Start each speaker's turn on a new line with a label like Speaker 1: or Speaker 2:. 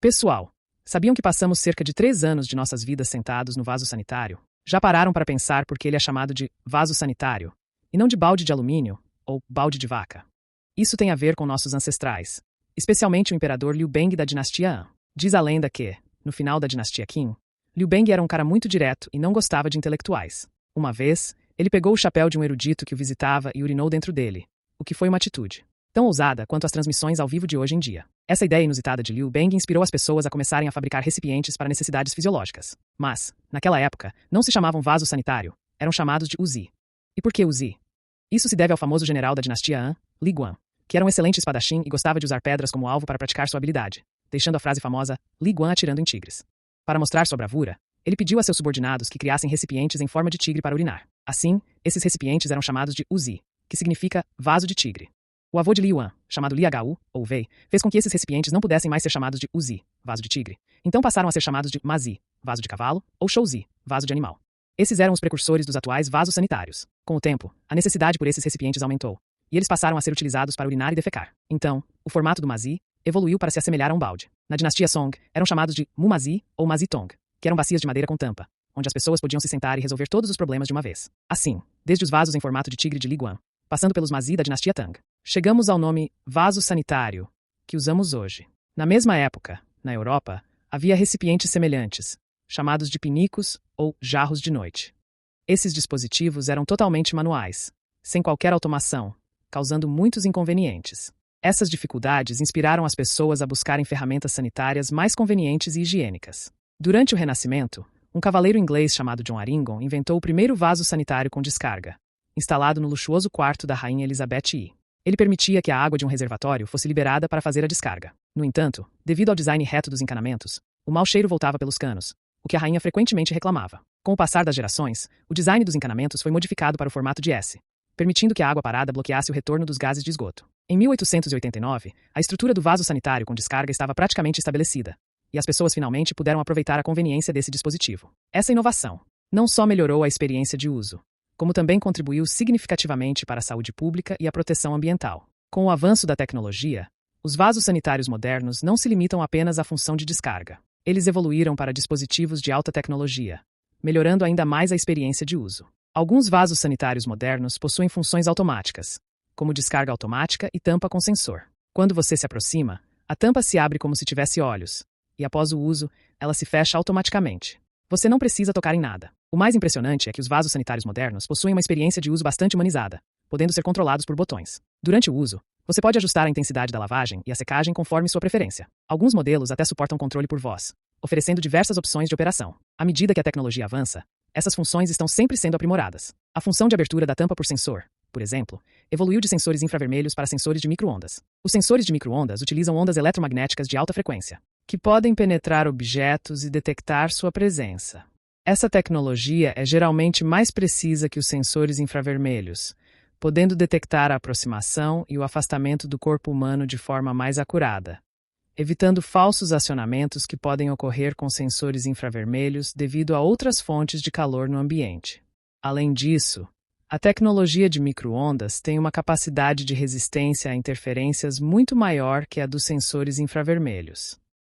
Speaker 1: Pessoal, sabiam que passamos cerca de 3 anos de nossas vidas sentados no vaso sanitário? Já pararam para pensar por que ele é chamado de vaso sanitário, e não de balde de alumínio ou balde de vaca? Isso tem a ver com nossos ancestrais, especialmente o imperador Liu Beng da dinastia Han. Diz a lenda que, no final da dinastia Qin, Liu Beng era um cara muito direto e não gostava de intelectuais. Uma vez, ele pegou o chapéu de um erudito que o visitava e urinou dentro dele, o que foi uma atitude tão ousada quanto as transmissões ao vivo de hoje em dia. Essa ideia inusitada de Liu Beng inspirou as pessoas a começarem a fabricar recipientes para necessidades fisiológicas. Mas, naquela época, não se chamavam vaso sanitário, eram chamados de Uzi. E por que Uzi? Isso se deve ao famoso general da dinastia Han, Li Guan, que era um excelente espadachim e gostava de usar pedras como alvo para praticar sua habilidade, deixando a frase famosa Li Guan atirando em tigres. Para mostrar sua bravura, ele pediu a seus subordinados que criassem recipientes em forma de tigre para urinar. Assim, esses recipientes eram chamados de Uzi, que significa vaso de tigre. O avô de Li Yuan, chamado Li Agao, ou Wei, fez com que esses recipientes não pudessem mais ser chamados de Uzi, vaso de tigre. Então passaram a ser chamados de Mazi, vaso de cavalo, ou Shouzi, vaso de animal. Esses eram os precursores dos atuais vasos sanitários. Com o tempo, a necessidade por esses recipientes aumentou, e eles passaram a ser utilizados para urinar e defecar. Então, o formato do Mazi evoluiu para se assemelhar a um balde. Na dinastia Song, eram chamados de Mumazi ou Mazitong, que eram bacias de madeira com tampa, onde as pessoas podiam se sentar e resolver todos os problemas de uma vez. Assim, desde os vasos em formato de tigre de Li Guan, passando pelos Mazi da dinastia Tang, chegamos ao nome vaso sanitário, que usamos hoje. Na mesma época, na Europa, havia recipientes semelhantes, chamados de pinicos ou jarros de noite. Esses dispositivos eram totalmente manuais, sem qualquer automação, causando muitos inconvenientes. Essas dificuldades inspiraram as pessoas a buscarem ferramentas sanitárias mais convenientes e higiênicas. Durante o Renascimento, um cavaleiro inglês chamado John Harington inventou o primeiro vaso sanitário com descarga, instalado no luxuoso quarto da Rainha Elizabeth I. Ele permitia que a água de um reservatório fosse liberada para fazer a descarga. No entanto, devido ao design reto dos encanamentos, o mau cheiro voltava pelos canos, o que a rainha frequentemente reclamava. Com o passar das gerações, o design dos encanamentos foi modificado para o formato de S, permitindo que a água parada bloqueasse o retorno dos gases de esgoto. Em 1889, a estrutura do vaso sanitário com descarga estava praticamente estabelecida, e as pessoas finalmente puderam aproveitar a conveniência desse dispositivo. Essa inovação não só melhorou a experiência de uso, como também contribuiu significativamente para a saúde pública e a proteção ambiental. Com o avanço da tecnologia, os vasos sanitários modernos não se limitam apenas à função de descarga. Eles evoluíram para dispositivos de alta tecnologia, melhorando ainda mais a experiência de uso. Alguns vasos sanitários modernos possuem funções automáticas, como descarga automática e tampa com sensor. Quando você se aproxima, a tampa se abre como se tivesse olhos, e após o uso, ela se fecha automaticamente. Você não precisa tocar em nada. O mais impressionante é que os vasos sanitários modernos possuem uma experiência de uso bastante humanizada, podendo ser controlados por botões. Durante o uso, você pode ajustar a intensidade da lavagem e a secagem conforme sua preferência. Alguns modelos até suportam controle por voz, oferecendo diversas opções de operação. À medida que a tecnologia avança, essas funções estão sempre sendo aprimoradas. A função de abertura da tampa por sensor, por exemplo, evoluiu de sensores infravermelhos para sensores de micro-ondas. Os sensores de micro-ondas utilizam ondas eletromagnéticas de alta frequência, que podem penetrar objetos e detectar sua presença. Essa tecnologia é geralmente mais precisa que os sensores infravermelhos, podendo detectar a aproximação e o afastamento do corpo humano de forma mais acurada, evitando falsos acionamentos que podem ocorrer com sensores infravermelhos devido a outras fontes de calor no ambiente. Além disso, a tecnologia de micro-ondas tem uma capacidade de resistência a interferências muito maior que a dos sensores infravermelhos.